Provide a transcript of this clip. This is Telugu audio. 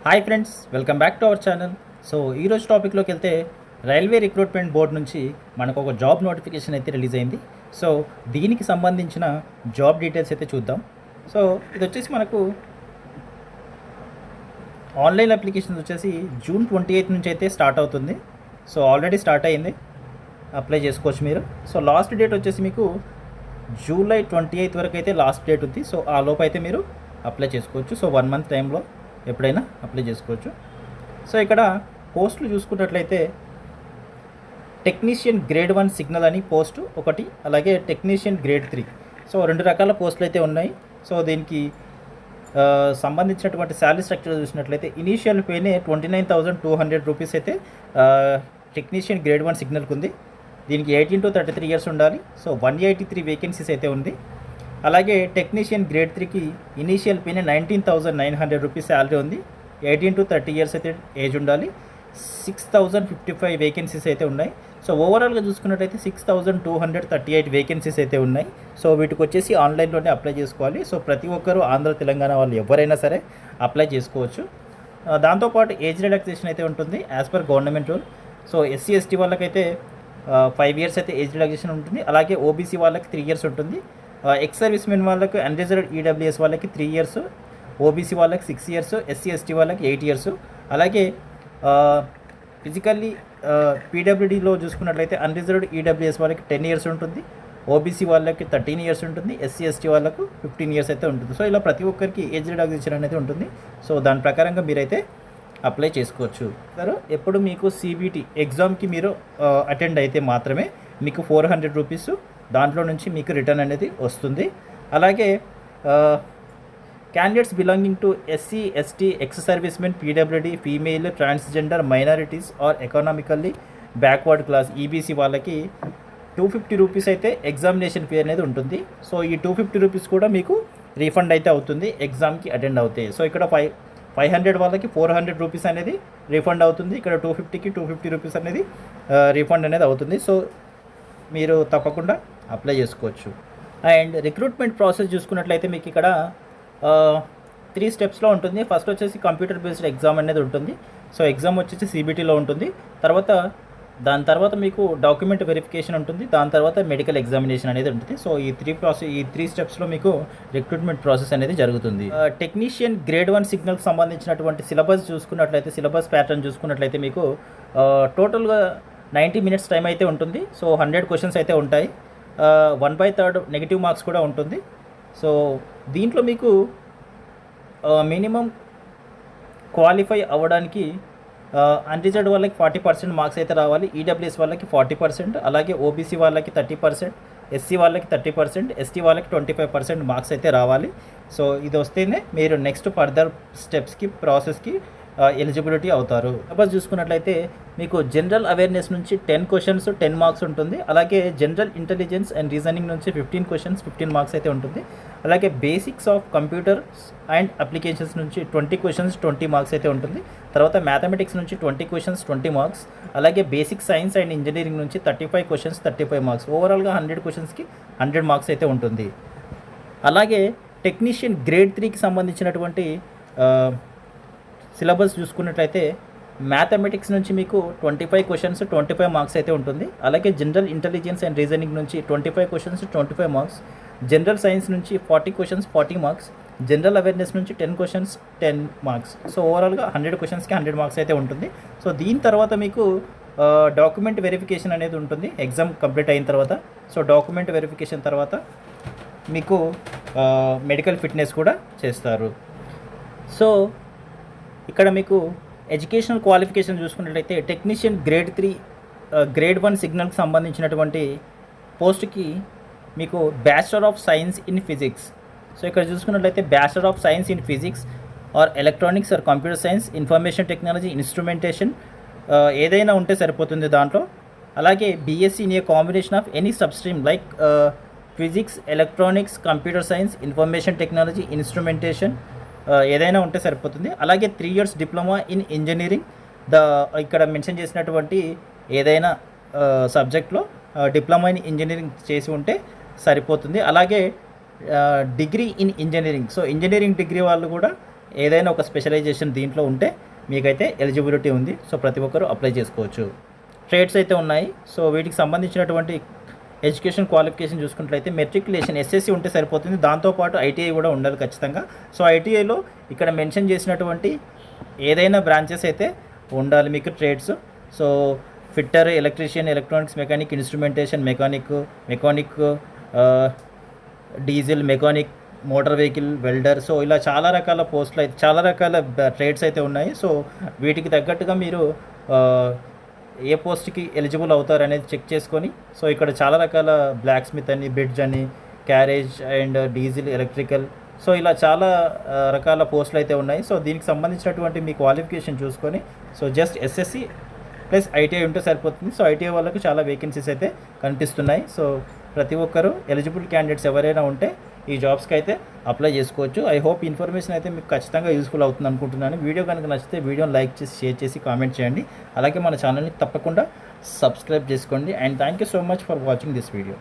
Hi friends, welcome back to our channel. So ఈరోజు టాపిక్లోకి వెళ్తే రైల్వే రిక్రూట్మెంట్ బోర్డ్ నుంచి మనకు ఒక జాబ్ నోటిఫికేషన్ అయితే రిలీజ్ అయింది. సో దీనికి సంబంధించిన జాబ్ డీటెయిల్స్ అయితే చూద్దాం. సో ఇది వచ్చేసి మనకు ఆన్లైన్ అప్లికేషన్స్ వచ్చేసి జూన్ 28 నుంచి అయితే స్టార్ట్ అవుతుంది. సో ఆల్రెడీ స్టార్ట్ అయ్యింది, అప్లై చేసుకోవచ్చు మీరు. సో లాస్ట్ డేట్ వచ్చేసి మీకు జూలై 28 వరకు అయితే లాస్ట్ డేట్ ఉంది. సో ఆ లోపు అయితే మీరు అప్లై చేసుకోవచ్చు. సో 1 మంత్ టైంలో ఎప్పుడైనా అప్లై చేసుకోవచ్చు. సో ఇక్కడ పోస్టులు చూసుకున్నట్లయితే టెక్నీషియన్ గ్రేడ్ 1 సిగ్నల్ అని పోస్టు ఒకటి, అలాగే టెక్నీషియన్ గ్రేడ్ 3. సో 2 రకాల పోస్టులు అయితే ఉన్నాయి. సో దీనికి సంబంధించినటువంటి శాలరీ స్ట్రక్చర్ చూసినట్లయితే ఇనీషియల్ పేనే 29,200 రూపీస్ అయితే టెక్నీషియన్ గ్రేడ్ 1 సిగ్నల్కి ఉంది. దీనికి 18 to 33 ఇయర్స్ ఉండాలి. సో 183 వేకెన్సీస్ అయితే ఉంది. అలాగే టెక్నీషియన్ గ్రేడ్ 3కి ఇనీషియల్ పేనే 19,900 రూపీస్ శాలరీ ఉంది. 18 to 30 ఇయర్స్ అయితే ఏజ్ ఉండాలి. 6,055 వేకెన్సీస్ అయితే ఉన్నాయి. సో ఓవరాల్గా చూసుకున్నట్టయితే 6,238 వేకెన్సీస్ అయితే ఉన్నాయి. సో వీటికి వచ్చేసి ఆన్లైన్లోనే అప్లై చేసుకోవాలి. సో ప్రతి ఒక్కరూ ఆంధ్ర తెలంగాణ వాళ్ళు ఎవరైనా సరే అప్లై చేసుకోవచ్చు. దాంతోపాటు ఏజ్ రిలాక్సేషన్ అయితే ఉంటుంది as per government rule. So SC ST వాళ్ళకైతే 5 ఇయర్స్ అయితే ఏజ్ రిలాక్సేషన్ ఉంటుంది. అలాగే ఓబీసీ వాళ్ళకి 3 ఇయర్స్ ఉంటుంది. ఎక్స్ సర్వీస్ మెన్ వాళ్ళకి, అన్రిజర్వ్డ్ ఈడబ్ల్యూఎస్ వాళ్ళకి 3 ఇయర్స్, ఓబీసీ వాళ్ళకి 6 ఇయర్స్, ఎస్సీ ఎస్టీ వాళ్ళకి 8 ఇయర్స్. అలాగే ఫిజికల్లీ పీడబ్ల్యూడీలో చూసుకున్నట్లయితే అన్రిజర్వ్డ్ ఈడబ్ల్యూఎస్ వాళ్ళకి 10 ఇయర్స్ ఉంటుంది, ఓబీసీ వాళ్ళకి 13 ఇయర్స్ ఉంటుంది, ఎస్సీ ఎస్టీ వాళ్ళకు 15 ఇయర్స్ అయితే ఉంటుంది. సో ఇలా ప్రతి ఒక్కరికి ఏజ్ రిలాక్సేషన్ అనేది ఉంటుంది. సో దాని ప్రకారంగా మీరైతే అప్లై చేసుకోవచ్చు. సార్ ఎప్పుడు మీకు సిబిటి ఎగ్జామ్కి మీరు అటెండ్ అయితే మాత్రమే మీకు 400 రూపీస్ దాంట్లో నుంచి మీకు రిటర్న్ అనేది వస్తుంది. అలాగే candidates belonging to SC ST ex servicemen PWD female transgender minorities or economically backward class EBC వాళ్ళకి 250 రూపీస్ అయితే ఎగ్జామినేషన్ ఫీ అనేది ఉంటుంది. సో ఈ 250 రూపీస్ కూడా మీకు రీఫండ్ అయితే అవుతుంది ఎగ్జామ్కి అటెండ్ అవుతాయి. సో ఇక్కడ 500 వాళ్ళకి 400 రూపీస్ అనేది రీఫండ్ అవుతుంది. ఇక్కడ 250కి 250 రూపీస్ అనేది రీఫండ్ అనేది అవుతుంది. సో మీరు తప్పకుండా అప్లై చేసుకోవచ్చు. అండ్ రిక్రూట్మెంట్ ప్రాసెస్ చూసుకున్నట్లయితే మీకు ఇక్కడ 3 స్టెప్స్లో ఉంటుంది. ఫస్ట్ వచ్చేసి కంప్యూటర్ బేస్డ్ ఎగ్జామ్ అనేది ఉంటుంది. సో ఎగ్జామ్ వచ్చేసి సిబిటీలో ఉంటుంది. దాని తర్వాత మీకు డాక్యుమెంట్ వెరిఫికేషన్ ఉంటుంది. దాని తర్వాత మెడికల్ ఎగ్జామినేషన్ అనేది ఉంటుంది. సో ఈ 3 స్టెప్స్లో మీకు రిక్రూట్మెంట్ ప్రాసెస్ అనేది జరుగుతుంది. టెక్నీషియన్ గ్రేడ్ 1 సిగ్నల్కి సంబంధించినటువంటి సిలబస్ చూసుకున్నట్లయితే, సిలబస్ ప్యాటర్న్ చూసుకున్నట్లయితే మీకు టోటల్గా 90 మినిట్స్ టైం అయితే ఉంటుంది. సో 100 క్వశ్చన్స్ అయితే ఉంటాయి. 1/3 నెగిటివ్ మార్క్స్ కూడా ఉంటుంది. సో దీంట్లో మీకు మినిమం క్వాలిఫై అవ్వడానికి అన్రిజర్వ్డ్ వాళ్ళకి 40% మార్క్స్ అయితే రావాలి. ఈడబ్ల్యూఎస్ వాళ్ళకి 40%, అలాగే ఓబీసీ వాళ్ళకి 30%, ఎస్సీ వాళ్ళకి 30%, ఎస్టీ వాళ్ళకి 25% మార్క్స్ అయితే రావాలి. సో ఇది వస్తేనే మీరు నెక్స్ట్ ఫర్దర్ స్టెప్స్కి ప్రాసెస్కి ఎలిజిబిలిటీ అవుతారు. సిలబస్ చూసుకున్నట్లయితే మీకు జనరల్ అవేర్నెస్ నుంచి 10 క్వశ్చన్స్ 10 మార్క్స్ ఉంటుంది. అలాగే జనరల్ ఇంటెలిజెన్స్ అండ్ రీజనింగ్ నుంచి 15 క్వశ్చన్స్ 15 మార్క్స్ అయితే ఉంటుంది. అలాగే basics of computers and applications నుంచి 20 క్వశ్చన్స్ 20 మార్క్స్ అయితే ఉంటుంది. తర్వాత మ్యాథమెటిక్స్ నుంచి 20 క్వశ్చన్స్ 20 మార్క్స్. అలాగే బేసిక్ సైన్స్ అండ్ ఇంజనీరింగ్ నుంచి 35 క్వశ్చన్స్ 35 మార్క్స్. ఓవరాల్గా 100 క్వశ్చన్స్కి 100 మార్క్స్ అయితే ఉంటుంది. అలాగే టెక్నీషియన్ గ్రేడ్ 3కి సంబంధించినటువంటి సిలబస్ చూసుకున్నట్లయితే మ్యాథమెటిక్స్ నుంచి మీకు 25 క్వశ్చన్స్ 25 మార్క్స్ అయితే ఉంటుంది. అలాగే జనరల్ ఇంటెలిజెన్స్ అండ్ రీజనింగ్ నుంచి 25 క్వశ్చన్స్ 25 మార్క్స్. జనరల్ సైన్స్ నుంచి 40 క్వశ్చన్స్ 40 మార్క్స్. జనరల్ అవేర్నెస్ నుంచి 10 క్వశ్చన్స్ 10 మార్క్స్. సో ఓవరాల్గా 100 క్వశ్చన్స్కి 100 మార్క్స్ అయితే ఉంటుంది. సో దీని తర్వాత మీకు డాక్యుమెంట్ వెరిఫికేషన్ అనేది ఉంటుంది ఎగ్జామ్ కంప్లీట్ అయిన తర్వాత. సో డాక్యుమెంట్ వెరిఫికేషన్ తర్వాత మీకు మెడికల్ ఫిట్నెస్ కూడా చేస్తారు. సో ఇక్కడ మీకు ఎడ్యుకేషనల్ క్వాలిఫికేషన్ చూసుకున్నట్లయితే టెక్నీషియన్ గ్రేడ్ 3 గ్రేడ్ 1 సిగ్నల్కి సంబంధించినటువంటి పోస్ట్కి మీకు bachelor of science in physics. So ఇక్కడ చూసుకున్నట్లయితే bachelor of science in physics or electronics or computer science, information technology, instrumentation ఏదైనా ఉంటే సరిపోతుంది దాంట్లో. అలాగే BSc in a combination of any substream like physics, electronics, computer science, information technology, instrumentation ఏదైనా ఉంటే సరిపోతుంది. అలాగే 3 ఇయర్స్ డిప్లొమా ఇన్ ఇంజనీరింగ్, ఇక్కడ మెన్షన్ చేసినటువంటి ఏదైనా సబ్జెక్ట్లో డిప్లొమా ఇన్ ఇంజనీరింగ్ చేసి ఉంటే సరిపోతుంది. అలాగే degree in engineering, so engineering degree వాళ్ళు కూడా ఏదైనా ఒక స్పెషలైజేషన్ దీంట్లో ఉంటే మీకైతే ఎలిజిబిలిటీ ఉంది. సో ప్రతి ఒక్కరూ అప్లై చేసుకోవచ్చు. ట్రేడ్స్ అయితే ఉన్నాయి. సో వీటికి సంబంధించినటువంటి ఎడ్యుకేషన్ క్వాలిఫికేషన్ చూసుకున్నట్లయితే మెట్రికులేషన్ ఎస్ఎస్సి ఉంటే సరిపోతుంది. దాంతోపాటు ఐటీఐ కూడా ఉండాలి ఖచ్చితంగా. సో ఐటీఐలో ఇక్కడ మెన్షన్ చేసినటువంటి ఏదైనా బ్రాంచెస్ అయితే ఉండాలి మీకు trades. So fitter, electrician, electronics mechanic, instrumentation mechanic, diesel mechanic, motor vehicle, welder. So ఇలా చాలా రకాల పోస్టులు అయితే చాలా రకాల ట్రేడ్స్ అయితే ఉన్నాయి. సో వీటికి తగ్గట్టుగా మీరు ఏ పోస్ట్కి ఎలిజిబుల్ అవుతారు అనేది చెక్ చేసుకొని, సో ఇక్కడ చాలా రకాల బ్లాక్ స్మిత్ అని, బ్రిడ్జ్ అని, carriage and diesel, electrical, so ఇలా చాలా రకాల పోస్టులు అయితే ఉన్నాయి. సో దీనికి సంబంధించినటువంటి మీ క్వాలిఫికేషన్ చూసుకొని, so just SSC plus ITI ఉంటే సరిపోతుంది. సో ఐటీఐ వాళ్ళకు చాలా వేకెన్సీస్ అయితే కనిపిస్తున్నాయి. సో ప్రతి ఒక్కరూ ఎలిజిబుల్ క్యాండిడేట్స్ ఎవరైనా ఉంటే ఈ జాబ్స్కి అయితే అప్లై చేసుకోవచ్చు. ఐ హోప్ ఇన్ఫర్మేషన్ అయితే మీకు ఖచ్చితంగా యూస్ఫుల్ అవుతుంది అనుకుంటున్నాను. వీడియో కనుక నచ్చితే వీడియోని లైక్ చేసి, షేర్ చేసి, కామెంట్ చేయండి. అలాగే మన ఛానల్ని తప్పకుండా సబ్స్క్రైబ్ చేసుకోండి. And thank you so much for watching this video.